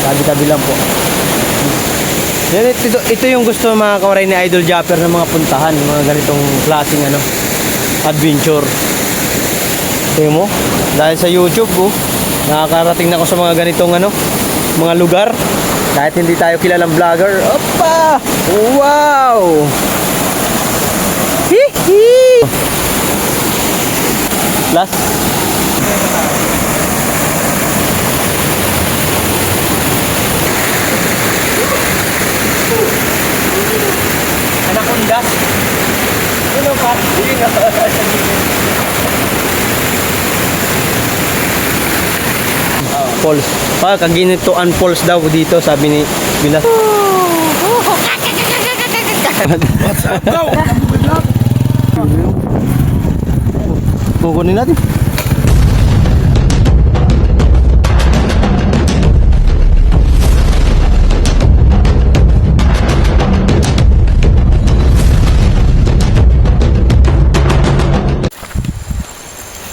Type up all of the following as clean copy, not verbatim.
Tabi-tabi lang po. Yan, ito yung gusto mga kawaray ni Idol Japper ng mga puntahan, mga ganitong klaseng ano, adventure. Tingnan mo, dahil sa YouTube nakakarating na ako sa mga ganitong ano, mga lugar. Kahit hindi tayo kilalang vlogger. Opa! Wow! Hihi! Last. Anaconda. Ano pa? Falls. Kaginituan falls daw dito, sabi ni Bilas. Kukunin natin.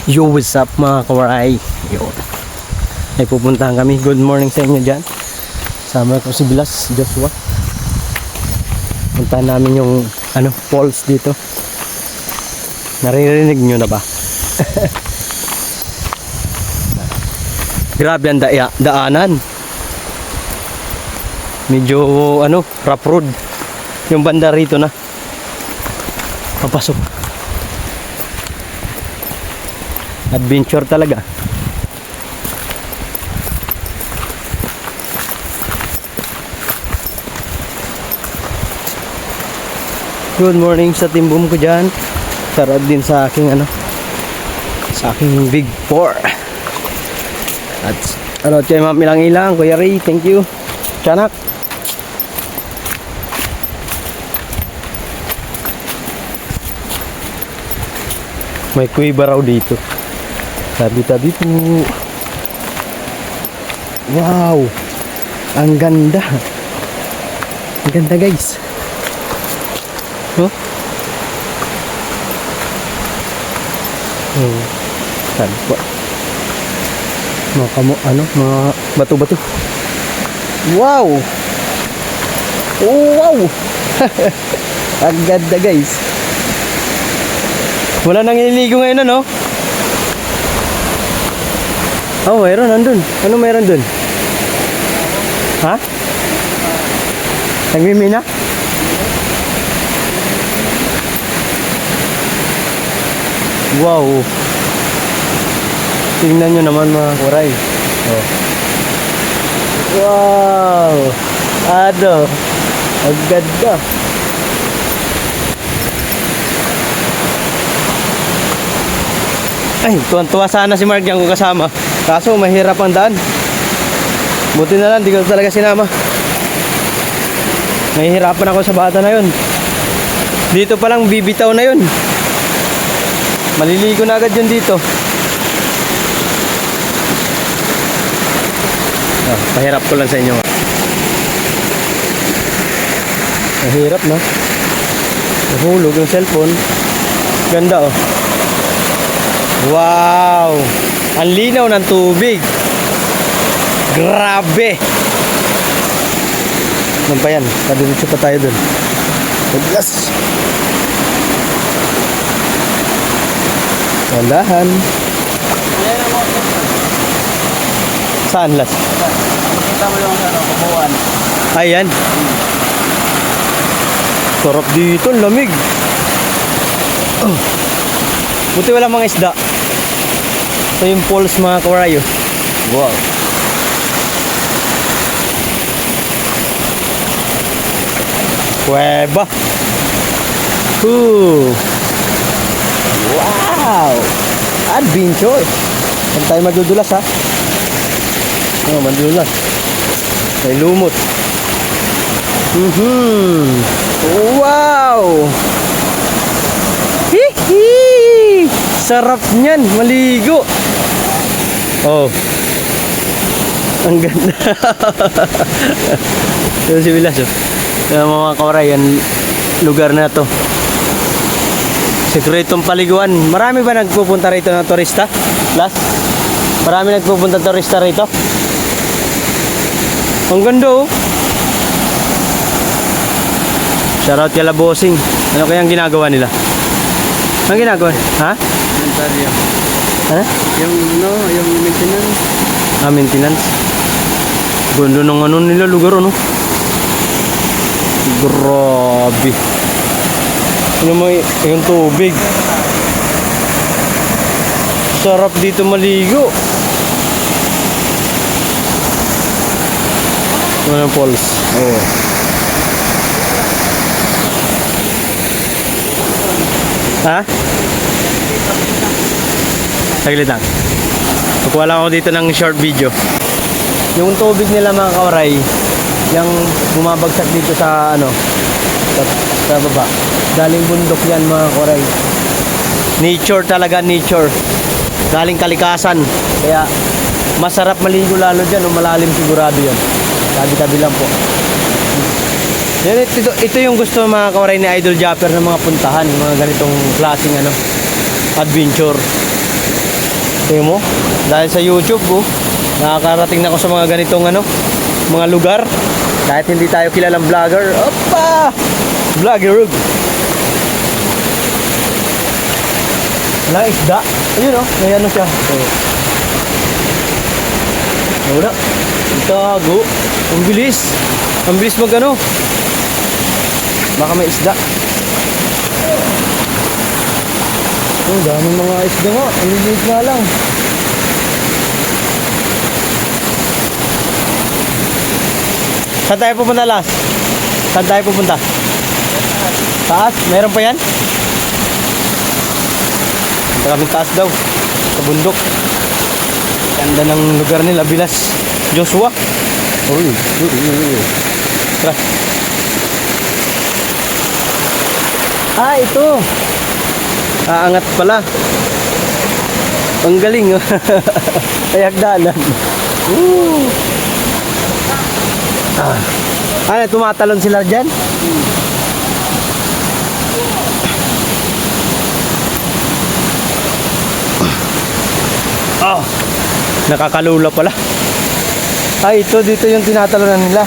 Yo, what's up mga kawaray? Yo. Ay pupuntahan kami. Good morning sa inyo dyan. Sama ko si Bilas, Joshua. Puntahan namin yung ano, falls dito. Naririnig nyo na ba? Grabe ang daanan. Medyo ano, rough road. Yung banda rito na papasok. Adventure talaga. Good morning sa timbum ko dyan. Sarap din sa aking ano, sa aking big 4. At ano tayo ma'am, ilang Kuya Ray, thank you. Tiyanak. May kuiba raw dito. Tabi-tabi po. Wow, ang ganda. Ang ganda guys. Huh? Sabi po. Mga bato-bato. Wow! Oh, wow! Ang ganda guys. Wala nang ililigo ngayon ano? Oh, mayroon nandun. Ano mayroon dun? Ha? Nagmimina? Wow. Tingnan nyo naman mga kuray. Oh. Wow. Ano? Ang ganda. Ay, tuwan-tuwa sana si Mark yan kung kasama. Kaso mahirap ang daan. Buti na lang, di ko talaga sinama. Nahihirapan ako sa bata na yun. Dito palang bibitaw na yun. Maliligo na agad yun dito. Pahirap ko lang sa inyo. Mahirap na. Nahulog yung cellphone. Ganda oh. Wow! Ang linaw ng tubig. Grabe! Ano pa yan? Kadiritso pa tayo dun. Yes! Mandahan. Saan las? Kita mo yung ano, kumuhan. Ayan. Sarap dito, lamig. Oh. Buti wala mga isda. Ito yung falls mga kawarayo. Wow. Kuweba. Wow. Adventure. Saan tayo madudulas ha? Oh, madudulas. May lumot. Wow. Hihi. Sarap niyan, maligo. Oh. Ang ganda. Ito si Bilas oh. Mga kawaray, yan lugar na to. Sekretong paliguan. Marami ba nagpupunta rito ng turista? Last? Marami nagpupunta turista rito? Ang ganda oh. Shoutout kay Labosing. Ano kayang ginagawa nila? Ang ginagawa? Ha? Inventaryo. Ano? Yung yung maintenance. Maintenance. Ganda ng ano nila lugar ano. Grabe. Ano mo yung tubig. Sarap dito maligo. Ano yung falls? Oo. Ha? Saglit lang. Kukuha lang ako dito ng short video. Yung tubig nila mga kawaray, yung bumabagsak dito sa ano, sa baba. Galing bundok yan mga kawaray. Nature talaga, nature. Galing kalikasan. Kaya masarap maligo lalo dyan, malalim sigurado yun. Tabi-tabi lang po. Yan, ito yung gusto mga kawaray ni Idol Japper ng mga puntahan, mga ganitong klaseng ano, adventure. Tingnan mo, dahil sa YouTube nakakarating na ako sa mga ganitong ano, mga lugar. Kahit hindi tayo kilalang vlogger. Opa! Vlogger. Wala isda. Ayun oh, may ano siya. Wala. Tago. Ang bilis. Ang bilis mag ano. Baka may isda. Oh, daming mga isda nga. Ang lilit nga lang. Saan tayo pupunta last? Saan tayo pupunta? Taas? Meron pa yan? Maraming taas daw. Sa bundok. Ganda ng lugar nila. Bilas. Joshua. Uy. Tara. Ah, ito. Aangat pala. Ang galing. Ay, hagdanan. Ano, tumatalon sila dyan? Oh, nakakalula pala. Ay, dito yung tinatalonan nila.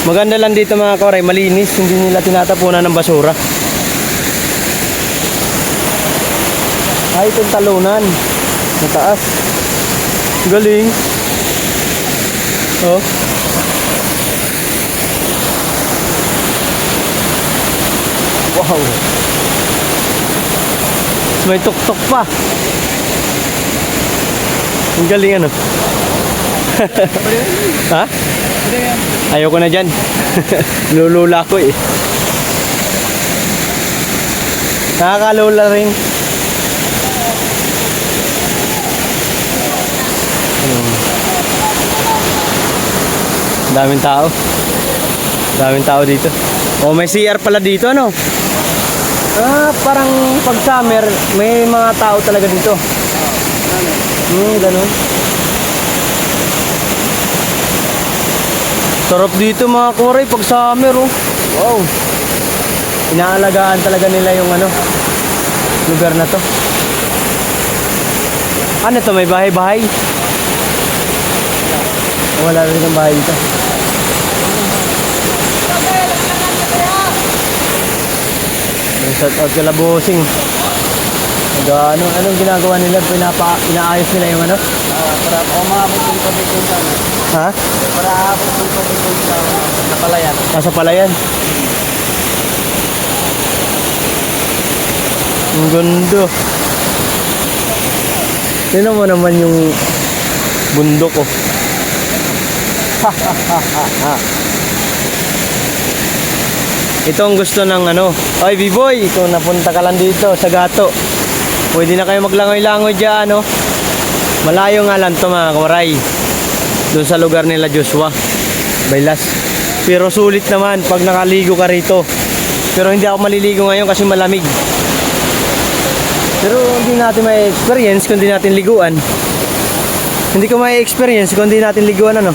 Maganda lang dito mga kawaray, malinis, hindi nila tinatapunan ng basura. Ay, itong talunan. Mataas. Galing. Oh. Wow. May tuktok pa. Ang galing ano. Ha? Ayoko na dyan. Lulula ko eh. Nakakalula rin. Daming tao. Daming tao dito. Oh, may CR pala dito ano. Ah, parang pag summer may mga tao talaga dito. Ganun. Sarap dito mga koray pag summer oh. Wow. Inaalagaan talaga nila yung ano, lugar na to. Ano to, may bahay-bahay? Wala rin ang bahay dito. Shout out kay Labosing. Anong ginagawa nila? Inaayos nila yung ano? Para umabot yung tubig dun sa ano. Ha? Para abot yung tubig dun sa napalayan. Sa palayan. Ang ganda. Tignan mo naman yung bundok oh. Ito ang gusto ng ano. Oy, B-boy, kung napunta ka lang dito sa Gato, pwede na kayo maglangoy-langoy dyan, no? Malayo nga lang to mga kawaray. Doon sa lugar nila Joshua, Baylas. Pero sulit naman pag nakaligo ka rito. Pero hindi ako maliligo ngayon kasi malamig. Pero hindi natin may experience kung hindi natin liguan. Hindi ko may experience kung hindi natin liguan ano.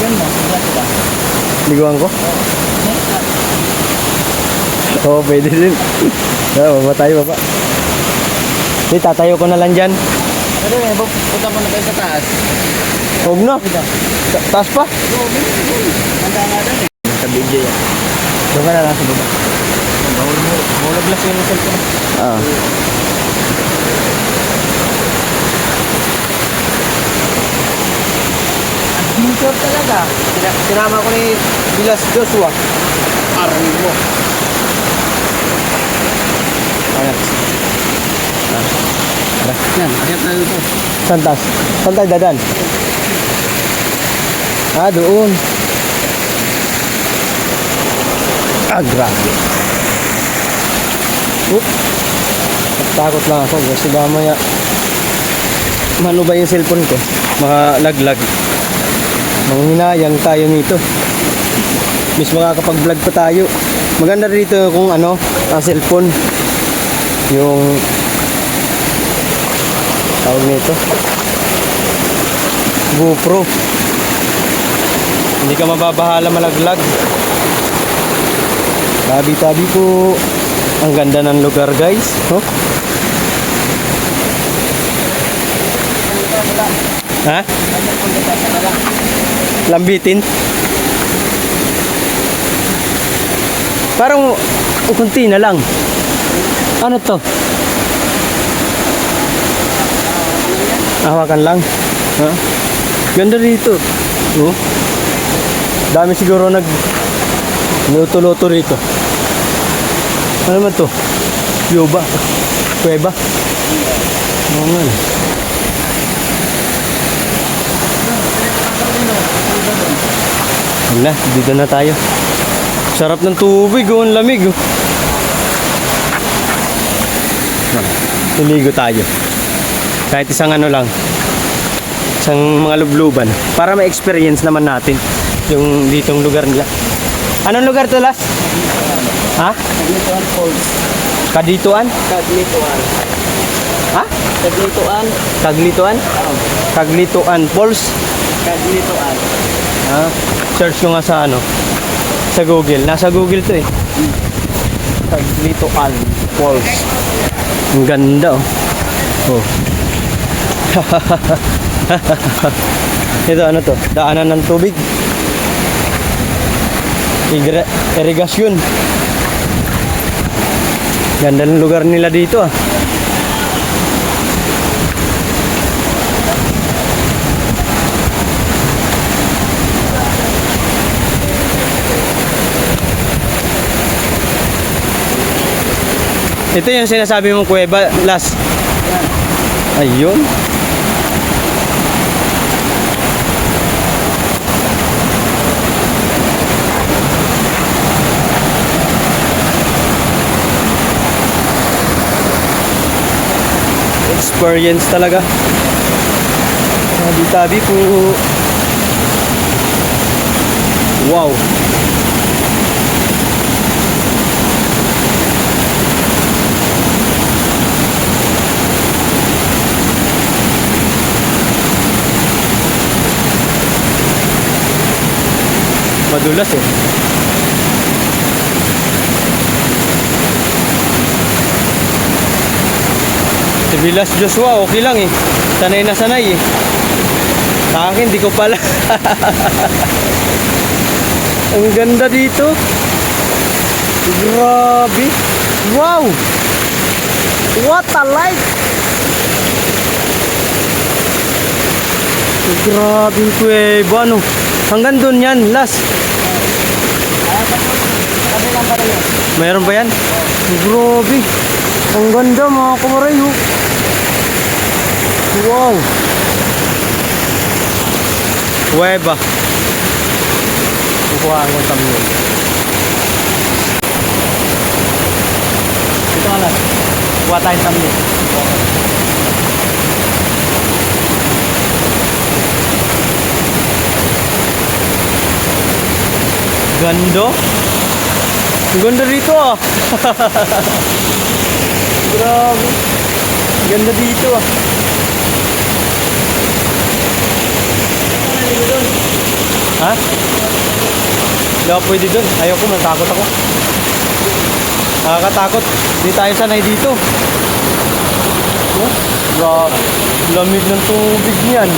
Yan mo, ba? Liguan ko? Oo, pwede din. Mamatay pa pa. Hindi, tatayo ko na lang dyan. Pwede, punta mo na tayo sa taas. Huwag na. Taas pa? Handa nga doon eh. Sa BJ yan. Doon ka na lang sa baba. Bawal mo. Bawal glass yung cellphone. Ah. Adventure talaga. Sinama ko ni Bilas Joshua. Army mo. Ayan. Yan, akyat na dito. Saan taas? Saan tayo dadan? Ah, doon. Ah, grabe. Oop. Takot lang ako kasi mamaya mano ba yung cellphone ko? Makalaglag. Manghinayang tayo nito. Miss makakapag-vlog pa tayo. Maganda rito kung ano, ang cellphone. Yung tawag nito. GoPro. Hindi ka mababahala malaglag. Tabi-tabi po. Ang ganda ng lugar, guys. Oh. Ha? Lambitin? Parang kunti na lang. Ano to? Hawakan lang. Ha? Ganda dito. Oh. Dami siguro luto-luto rito. Ano naman to? Yoba? Kuweba? Oo nga. Wala, dito na tayo. Sarap ng tubig, oh, ang lamig. Oh. Iligo tayo. Kahit isang ano lang. Isang mga lubluban. Para ma-experience naman natin yung ditong lugar nila. Anong lugar to, Las? Ha? Kaglituan Falls. Kadituan? Kaglituan. Ha? Kaglituan. Kaglituan? Kaglituan Falls? Kaglituan. Ah, search ko nga sa ano? Sa Google. Nasa Google to eh. Kaglituan Falls. Ang ganda oh. Oh. Ito ano to? Daanan ng tubig. Irigasyon. Ganda ng lugar nila dito ah. Ito yung sinasabi mong kuweba, Las. Ayun. Experience talaga. Tabi-tabi po. Wow. Madulas eh. Si Bilas Joshua, okay lang eh. Sanay na sanay eh. Sa akin, di ko pala. Ang ganda dito. Grabe. Wow! What a light! Grabe yung kuweba, ano? Hanggang doon yan, Las. Sabi lang pala yun. Mayroon ba yan? Grabe. Ang ganda mga kamaray, oh. Wow. Kuweba. Kukuha ang thumbnail. Ito alas. Kuha tayong thumbnail. Ganda. Ang ganda rito ah. Grabe. Ganda dito ah. Ha? Hindi ako pwede dun. Ayoko, matakot ako. Nakakatakot. Hindi tayo sanay dito. Oh, grabe. Lamig ng tubig niyan.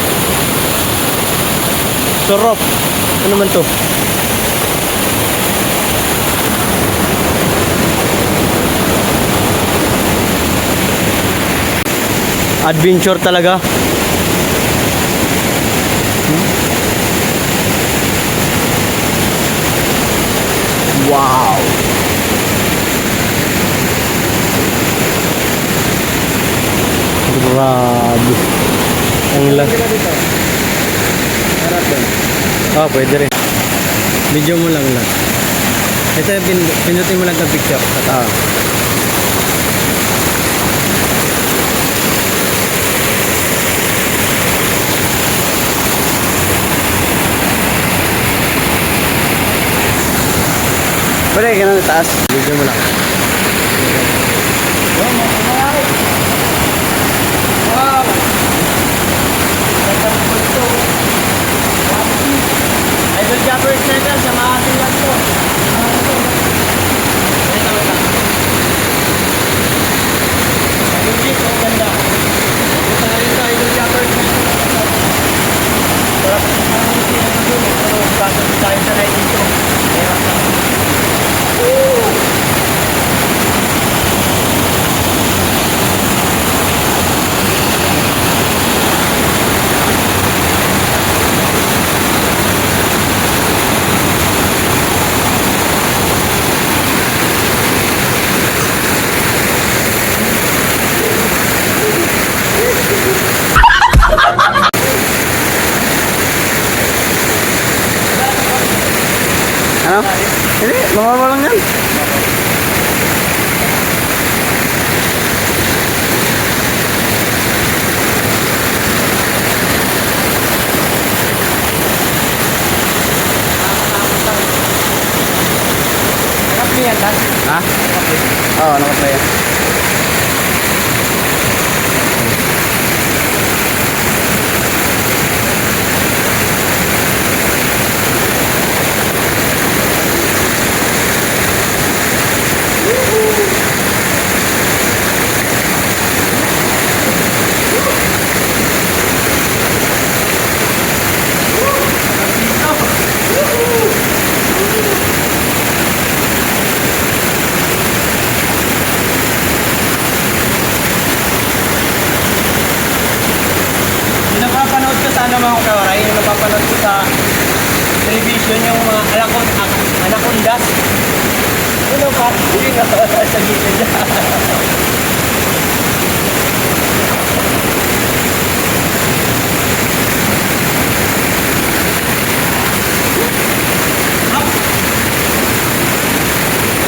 Sarap. Ano naman to? Adventure talaga. Wow. Grabe. Ang laki. Harap doon. Ah, pwede rin. Video mo lang lang. Ito, pinutin mo lang ng picture. Ah. Pwede ka na taas. Video mo lang. Wow! Idol Jumper Channel, samahan lang to. Ayun dito, ang ganda. Ito na rin sa Idol Jumper Channel. Sarap ang kaso tayo sa night dito. Kaya Ano? Hindi, mawawa lang yan. Nakaplihan lang. Ha? Oo, nakaplay. Yung napapanood ko sa ano mga kawaray, yung napapanood ko sa television yung mga anacondas. Ano pa? Hindi na sa gilid niya.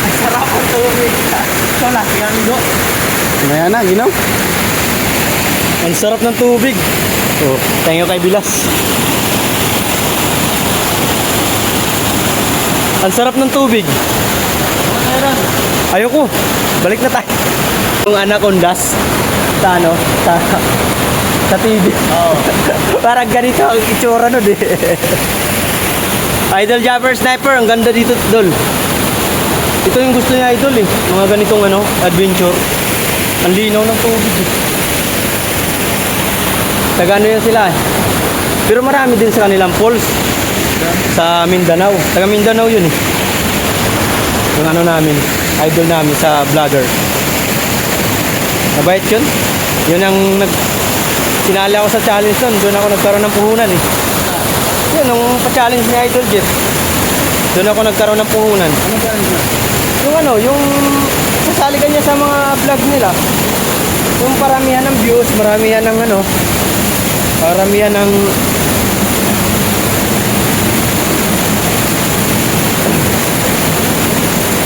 Ang sarap ang tubig. Ito na, tingnan. Maya na, ginaw. Ang sarap ng tubig. Oh, thank you kay Bilas. Ang sarap ng tubig. Ayoko. Balik na tayo. Yung anacondas sa ano, sa TV. Oo. Parang ganito ang itsura nun eh. Idol Jumper Sniper, ang ganda dito, Dol. Ito yung gusto niya, Idol eh. Mga ganitong ano, adventure. Ang linaw ng tubig eh. Taga-ano yan sila eh. Pero marami din sa kanilang falls. Sa Mindanao. Taga Mindanao yun eh. Yung ano namin, idol namin sa vlogger. Mabait yun. Yun ang sinali ako sa challenge nun. Doon ako nagkaroon ng puhunan eh. Yun, nung pa-challenge ni Idol Jet. Doon ako nagkaroon ng puhunan. Ano ba yan? Yung ano, yung sasali ka niya sa mga vlog nila. Yung paramihan ng views, maramihan ng ano, paramihan ng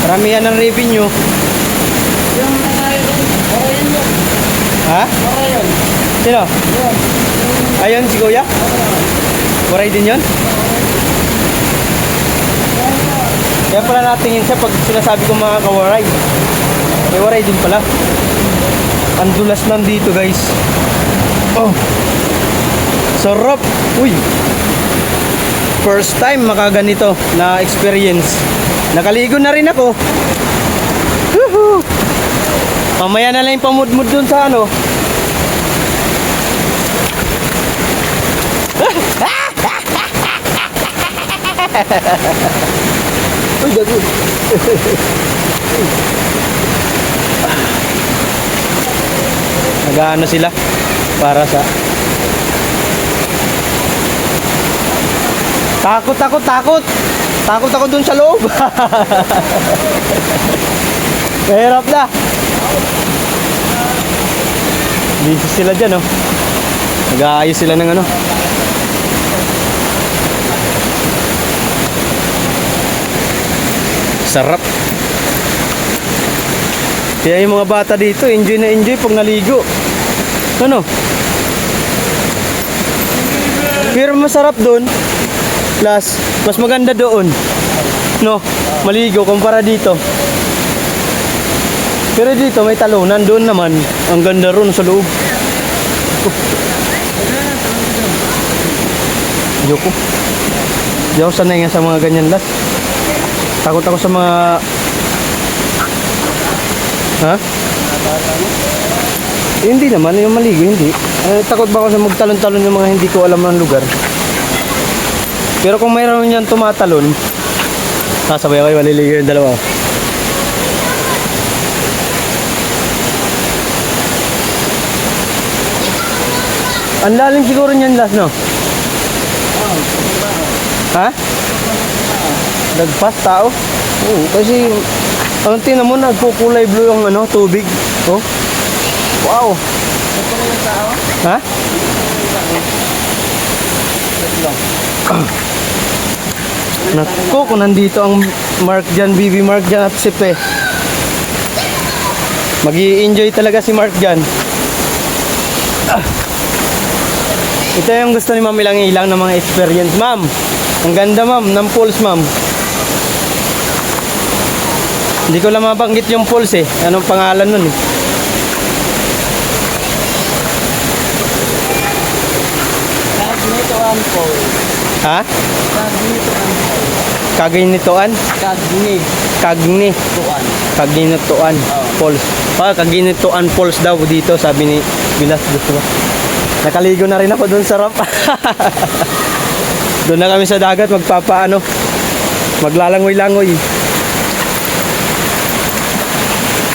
paramihan ng revenue. Yung Orayon yun. Ha? Orayon. Sino? Yun. Ayun si Kuya? Waray din yun? Kaya pala natingin siya pag sinasabi ko mga kawaray. May waray din pala. Ang dulas nandito guys. Oh. Sarap. Uy. First time makaganito na experience. Nakaligo na rin ako. Woohoo. Mamaya na lang yung pamudmud dun sa ano. Uy, gago. Nag-ano sila para sa takot ako dun sa loob. Mahirap na. Busy sila dyan, oh. Nag-aayos sila ng ano. Sarap. Kaya yung mga bata dito, enjoy na enjoy pag naligo. Ano? Pero masarap doon. Plus, mas maganda doon. No? Maligo kumpara dito. Pero dito may talunan. Doon naman, ang ganda ron sa loob. Ayoko. Di ako sanay nga sa mga ganyan las. Takot ako sa mga... Ha? Hindi naman, yung maligo, hindi. Takot ba ako sa magtalon-talon ng mga hindi ko alam ng lugar. Pero kung mayroon yan tumatalon, sabay ako maliligo yung dalawa. Ang lalim siguro niyan las, no? Ha? Nagpas tao? Oo, kasi ang tingnan mo, nagkukulay blue yung ano, tubig. Oh. Wow. Ha? Naku, kung nandito ang Mark dyan, BB Mark dyan at Sipe. Mag-i-enjoy talaga si Mark dyan. Ito yung gusto ni Ma'am ilang ng mga experience. Ma'am, ang ganda ma'am, ng pools ma'am. Hindi ko lang mabanggit yung pools eh. Anong pangalan nun eh. Kagnitoan po. Ha? Kagnitoan po. Kaginitoan? Kagni. Kaginitoan Falls. Kaginitoan Falls daw dito, sabi ni Bilas. Gusto ba? Nakaligo na rin ako doon sa rap. Doon na kami sa dagat magpapaano. Maglalangoy-langoy.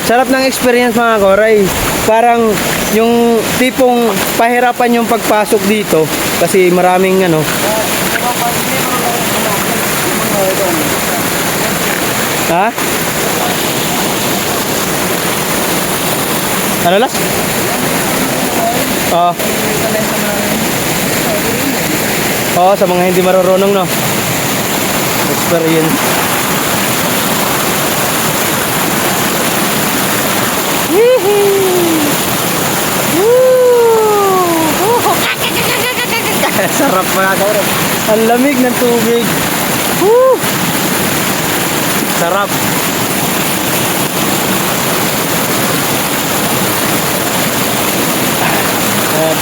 Sarap ng experience mga koray. Parang yung tipong pahirapan yung pagpasok dito kasi maraming ano. Ha? Ano las? Oh. Oh, sa mga hindi marurunong no. Experience. Sarap mga kaurap. Ang lamig ng tubig. Woo! Sarap.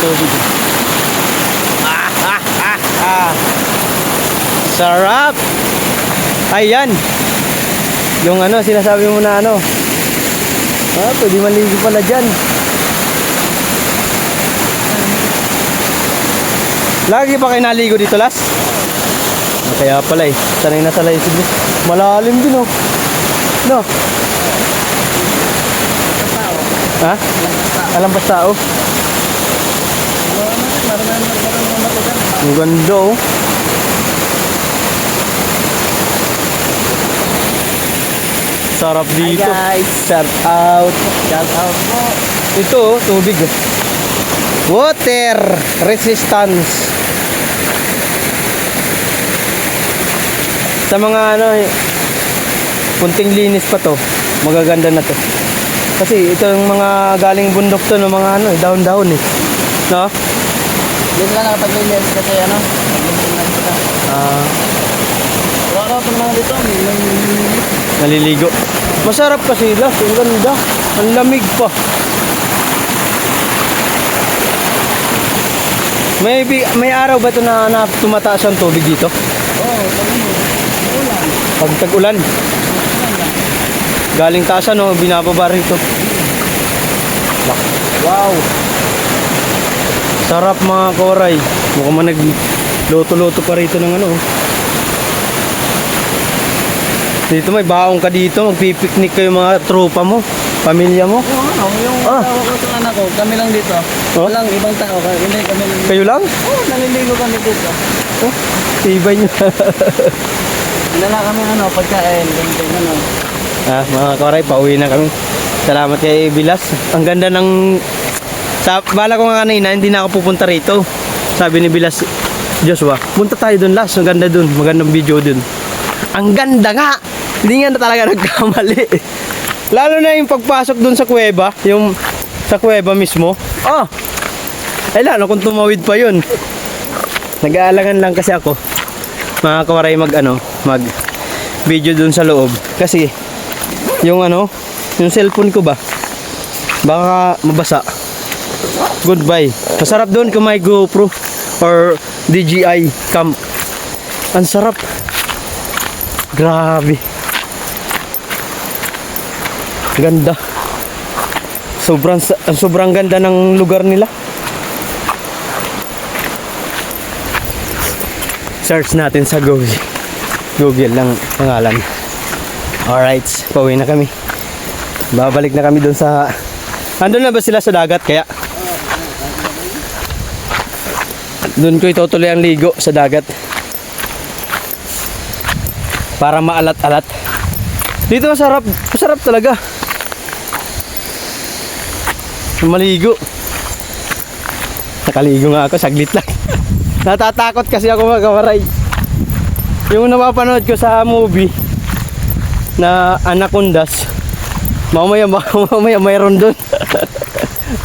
Tubig. Sarap. Ayan. Yung ano, sinasabi mo na ano. Pwede maligo pala dyan. Lagi pa kayo naligo dito, Las? Kaya pala eh. Sanay na sa laisig. Malalim din oh. No? Ha? Alampas tao? Ang ganda oh. Sarap dito. Hi guys. Shout out. Shout out po. Ito oh, tubig. Water resistance. Sa mga ano, punting linis pa to. Magaganda na to. Kasi ito yung mga galing bundok to ng mga ano, dahon-dahon eh. No? Hindi lang nakapag-linis kasi ano. Wala pa naman dito. Naliligo. Masarap kasi Las, ang ganda. Ang lamig pa. May araw ba ito na tumataas ang tubig dito? Oo, Pag tag-ulan. Galing taas ano, binababa rito. Wow. Sarap mga koray. Mukhang man nagluto-luto pa rito ng ano. Dito may baong ka dito, magpipiknik kayo mga tropa mo, pamilya mo. Yung Ah. tao ko sa anak ko, kami lang dito. Oh? Walang ibang tao, hindi kami lang. Kayo lang? Oo, naliligo kami dito. Oh, tibay nyo. Dala kami pagkain, ganito, Mga kawaray, pauwi na kami. Salamat kay Bilas. Ang ganda ng... Bala ko nga kanina, hindi na ako pupunta rito. Sabi ni Bilas, Joshua, punta tayo dun last. Ang ganda dun, magandang video dun. Ang ganda nga! Hindi nga na talaga nagkamali. Lalo na yung pagpasok dun sa kuweba, yung sa kuweba mismo. Oh! Ay lalo kung tumawid pa yun. Nag-aalangan lang kasi ako. Mga kawaray mag video dun sa loob. Kasi yung yung cellphone ko ba baka mabasa. Goodbye. Masarap doon kung may GoPro or DJI cam. Ang sarap. Grabe. Ganda. Sobrang ganda ng lugar nila. Search natin sa Google. Google lang pangalan. Alright, pauwi na kami. Babalik na kami doon sa... Andun na ba sila sa dagat kaya? Doon ko itutuloy ang ligo sa dagat. Para maalat-alat. Dito masarap. Masarap talaga. Maligo. Nakaligo nga ako, saglit lang. Natatakot kasi ako mga kawaray. Yung napapanood ko sa movie na Anacondas, mamaya mayroon doon.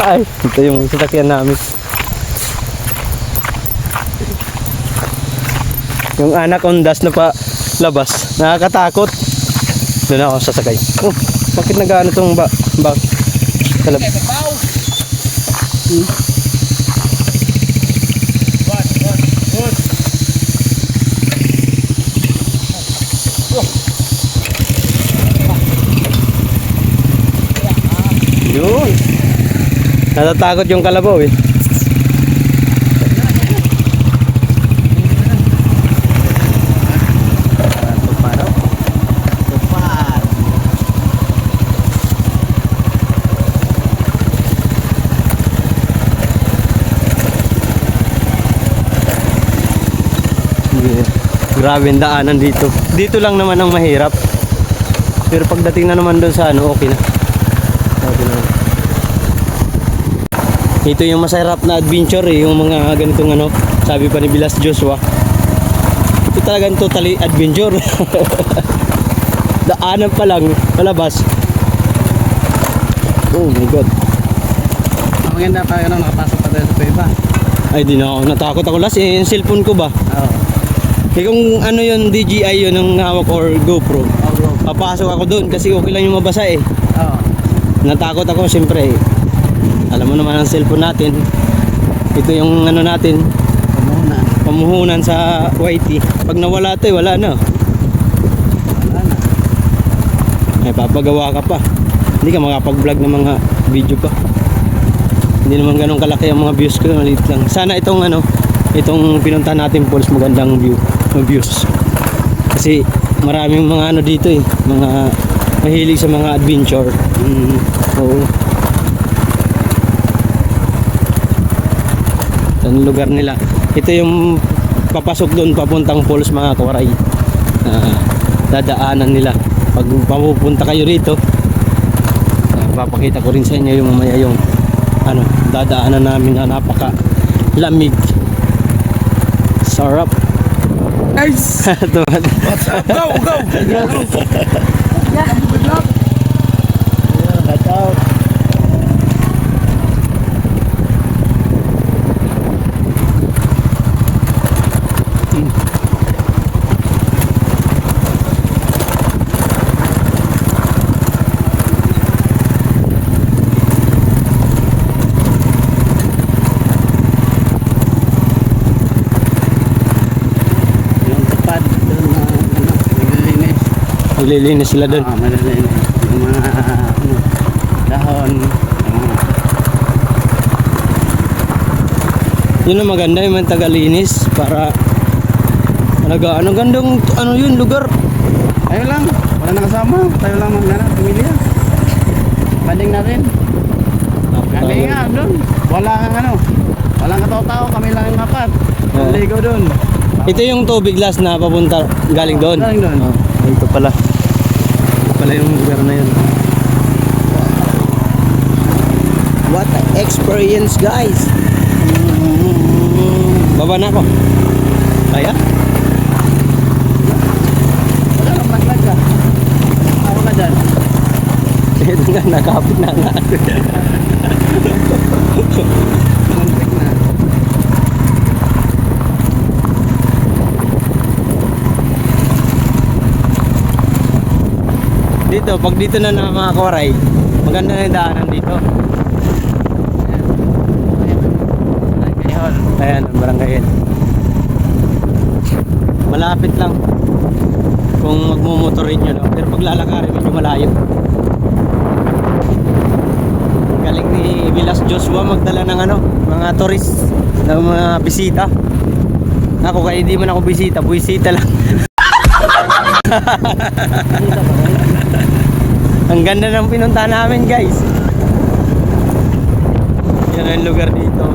Ay, ito yung sasakyan namin. Yung Anacondas na pa labas, nakakatakot. Doon ako sasakay. Oh, bakit nag-ano tong kalab? Yun. Natatakot yung kalabaw eh. Grabe ang daanan dito. Dito lang naman ang mahirap. Pero pagdating na naman doon sa okay na. Okay na. Ito yung masarap na adventure eh, yung mga ganitong sabi pa ni Bilas Joshua. Ito talagang totally adventure. Daanan pa lang, palabas. Oh my god. Maganda pa nakapasok pa tayo sa kuweba. Ay di na ako, natakot ako last eh, yung cellphone ko ba? Oo. Eh kung yung DJI yun ang hawak or GoPro, papasok ako doon kasi okay lang yung mabasa eh. Oo. Natakot ako siyempre eh. Alam mo naman ang cellphone natin. Ito yung natin, pamuhunan sa YT. Pag nawala ito wala na. Wala na. Ay papagawa ka pa. Hindi ka makapag-vlog ng mga video pa. Hindi naman ganun kalaki ang mga views ko, maliit lang. Sana itong itong pinuntahan natin falls magandang views. Kasi maraming mga dito eh, mga mahilig sa mga adventure. Oo. Ang lugar nila. Ito yung papasok doon papuntang falls mga kawaray. Dadaanan nila. Pag papupunta kayo rito, papakita ko rin sa inyo yung mamaya yung dadaanan namin na napaka lamig. Sarap. Nice! What's up? Go! Go! That's out. Maglilinis sila doon. Malilinis. Yung mga dahon. Yun ang maganda yung mga tagalinis para gandang yun lugar. Ayun lang. Wala na kasama. Tayo lang mag pamilya. Banding na rin. Kami nga doon. Wala kang ano. Walang kataw-tao. Kami lang yung apat. Ligo doon. Ito yung tubig last na papunta galing doon. Galing doon. Ito pala. Ito pala yung lugar na yun. What an experience, guys. Baba na ako. Kaya? Wala lang maglag ka. Ako na dyan. Ito nga, nakapit na nga. Muntik na. Dito, pag dito na mga koray, maganda na yung daanan dito. Ayan, ang barangay. Malapit lang kung magmumotorin nyo, no? Pero pag lalakarin medyo malayo. Galing ni Vilas Joshua magdala ng ano, mga tourist, ng mga bisita. Ako kaya hindi man ako bisita, buwisita lang. Ang ganda ng pinunta namin, guys. Yan ang lugar dito.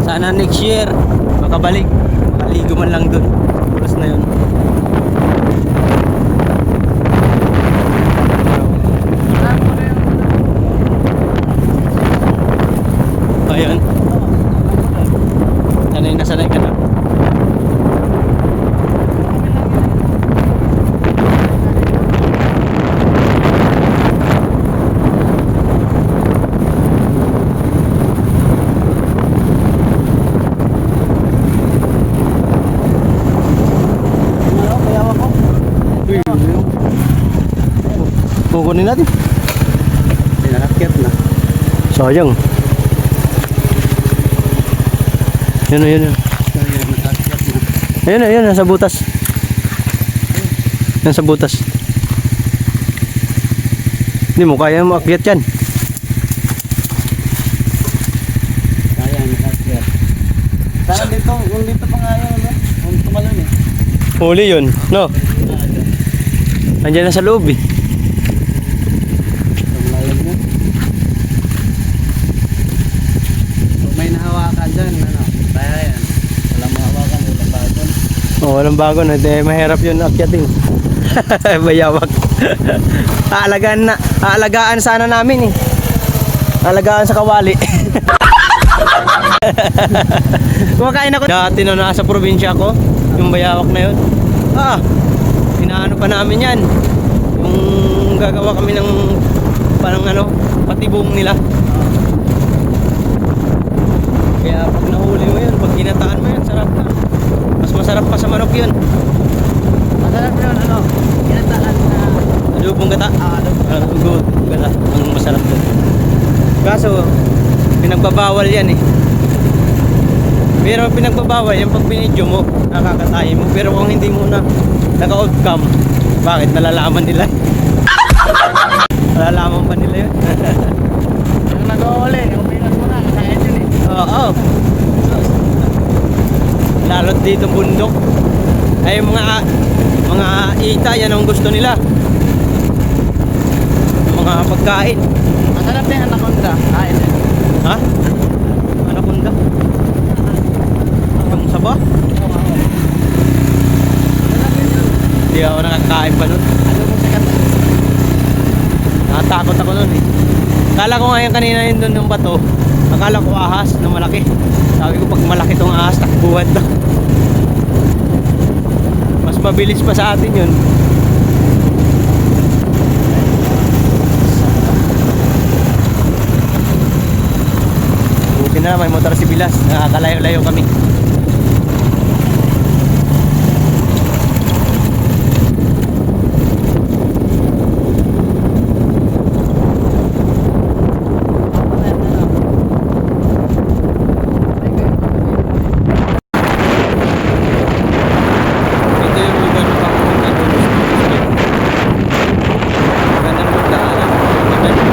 Sana next year makabalik, maligo man lang dun. Oras na yun. Ayun. Sanay na sanay ka na. Kukunin natin. Pinakakit na. Sayang. Yun na, yun na. Nakakit na. Ayun na, yun, nasa butas. Nasa butas. Hindi mo kaya maakyat yan. Kaya nakakit. Sana dito, kung dito pa nga yung ano, kung tumalon eh. Huli yun, no? Nandiyan na sa loob eh. Tumalayan mo. Kung may nahawakan dyan, ano, kaya yan. Walang mahawakan, walang bagon. Oh, walang bago na. Mahirap yun akyatin. Bayawak. Aalagaan sana namin eh. Aalagaan sa kawali. Kumakain ako. Dati na nasa probinsya ko, yung bayawak na yun. Inaano pa namin yan. Kung gagawa kami ng parang ano, patibong nila. Kaya pag nahuli mo yun, pag ginataan mo yun, sarap na. Mas masarap pa sa manok yun. Masarap yun, ano, kinataan na. Adobong gata. Adobong gata. Ang masarap doon. Kaso, pinagbabawal yan eh. Pero pinagbabawal yung pag binidyo mo, nakakatayin mo. Pero kung hindi mo na naka-outcome, bakit? Nalalaman nila. Nalalaman pa nila yun. Yung nag-uuli, yung pinas mo na, kaya yun eh. Oo. Lalot dito bundok. Ay mga ita, yan ang gusto nila. Mga pagkain. Masarap na yung anaconda, kain eh. Ha? Anaconda? Yung saba? Hindi ako nakakain pa nun. Ano mo sikat? Nakatakot ako nun eh. Akala ko ngayon kanina yun doon yung bato. Akala ko ahas na malaki. Sabi ko pag malaki tong ahas, takbuhan to. Mas mabilis pa sa atin yun. Buti na may motor si Bilas. Nakakalayo-layo kami. Ito yung lugar na papunta doon. Maganda na magdaanan.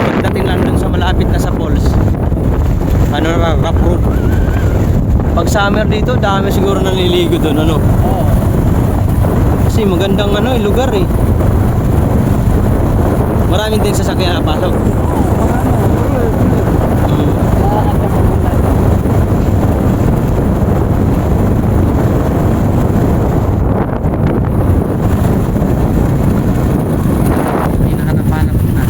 Pagdating lang doon sa malapit na sa falls, ano na, rough road. Pag summer dito, dami siguro naliligo doon, ano? Oo. Kasi magandang ano, lugar eh. Maraming din sasakyan na pasok. Hinahanap-hanap na.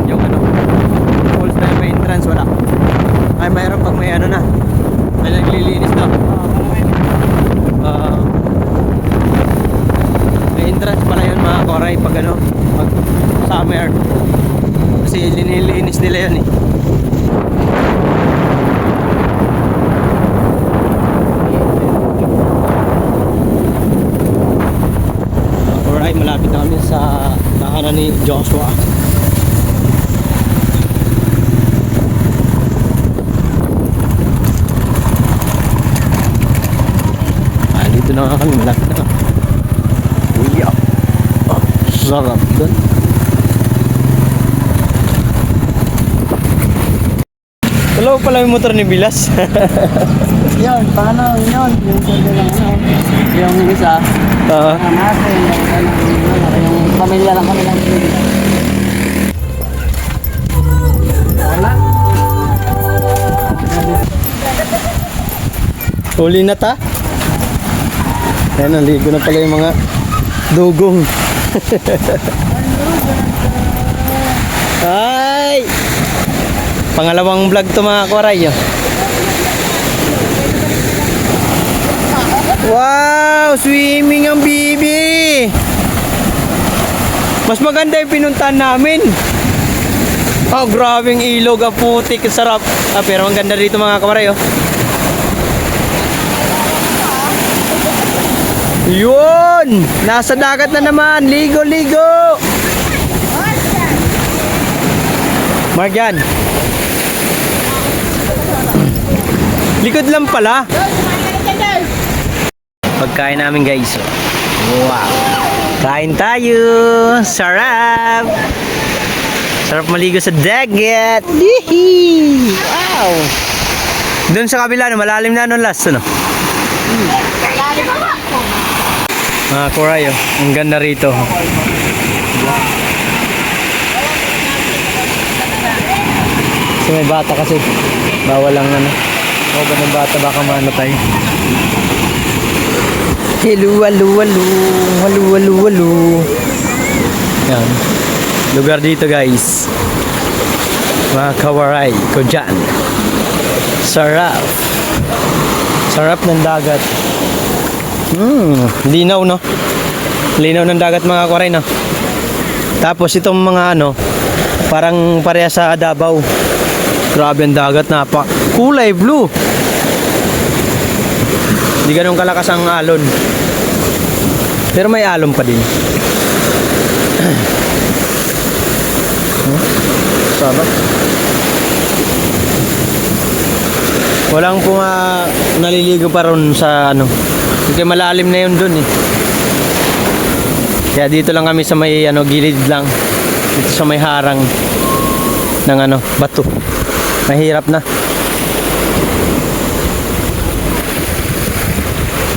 Yung ano, falls na may entrance, wala. Ay, mayroon pag may ano na. May naglilinis na. Ah, may entrance pala yun mga koray pag ano, pag summer. Kasi linilinis nila yun eh. Alright, malapit na kami sa tahanan ni Joshua. Dito na nga kami, malapit na. Uya. Oh, sarap doon. Hello pala yung motor ni Bilas. Yun, paano yun? Yung solo lang ano. Yung isa. Natin. Yung pamilya lang kami lang. Wala. Huli na ta. Ayan, naligo na pala yung mga dugong. Ay! Pangalawang vlog to mga koray. Oh. Wow! Swimming ang bibi! Mas maganda yung pinuntahan namin. Oh, grabing ilog, ang putik, sarap. Ah, pero ang ganda dito mga koray. Oh. Yun! Nasa dagat na naman! Ligo, ligo! Mark yan. Likod lang pala. Pagkain namin guys. Wow! Kain tayo! Sarap! Sarap maligo sa dagat! Hihi! Wow! Doon sa kabila, no, malalim na nung last, ano? Mga koray, oh. Ang ganda rito. Kasi may bata kasi. Bawal lang ano. O ba ng bata baka mamatay. Hello, halo, halo. Halo, halo, halo. Yan. Lugar dito guys. Mga kawaray ko dyan. Sarap. Sarap ng dagat. Linaw no. Linaw ng dagat mga koray no. Tapos itong mga ano, parang pareha sa Davao. Grabe ang dagat, kulay blue. Hindi ganun kalakas ang alon. Pero may alon pa din. Sarap. Walang po naliligo pa ron sa ano. Kasi malalim na yun dun eh. Kaya dito lang kami sa may ano, gilid lang. Dito sa may harang ng ano, bato. Mahirap na.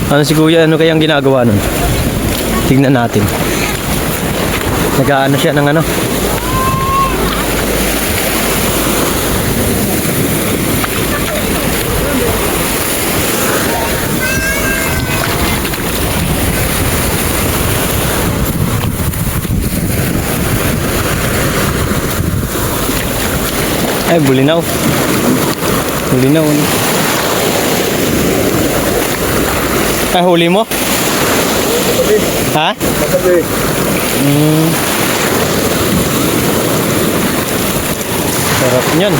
Ano si Kuya, ano kayang ginagawa nun? Tignan natin. Nag-ano siya ng ano? Ay, bulinaw. Bulinaw. Ay, huli mo? Ha? Sarap niyan.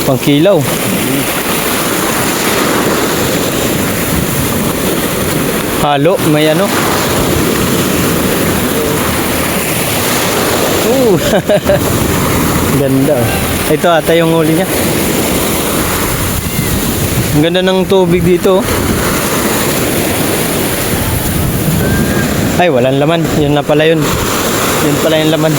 Pangkilaw. Halo, may ano? Wow! Ganda. Oh. Ito ata yung huli niya. Ang ganda ng tubig dito. Oh. Ay, walang laman. Yun na pala yun. Yun pala yung laman.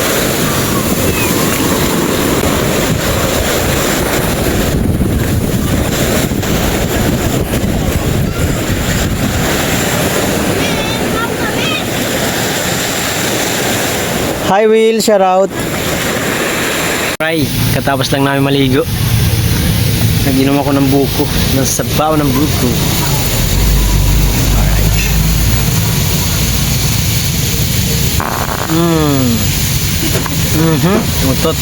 Hi Will, shout out. Right, katapos lang namin maligo. Nag-inom ako ng buko, ng sabaw ng buko. Alright. Mutot.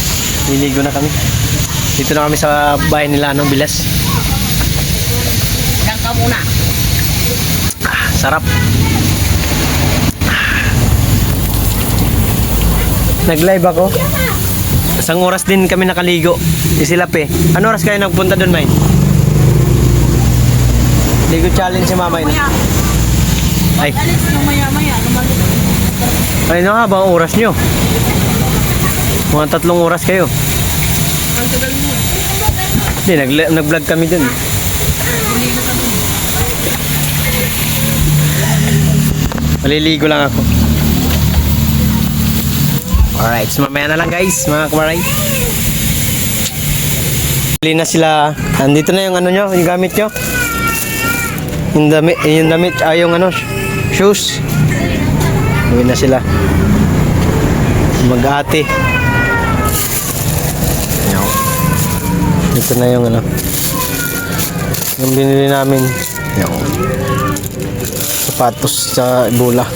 Liligo na kami. Dito na kami sa bahay nila, no, Bilas. Diyan ka muna. Sarap. Nag-live ako. Isang oras din kami nakaligo. Isilap eh. Ano oras kayo nagpunta doon, May? Ligo challenge si Mamay. Ay. Alis nung maya-maya. Ay na nga, bang oras nyo? Mga 3 oras kayo. Hindi, nag-vlog kami doon. Maliligo lang ako. Alright, so mamaya na lang guys, mga kumaray. Huli na sila. Andito na yung ano nyo, yung gamit nyo. Yung damit, yung ano, shoes. Huli na sila. Mag-ate. Ayan. Ito na yung ano. Yung binili namin. Ayan. Sapatos sa bola.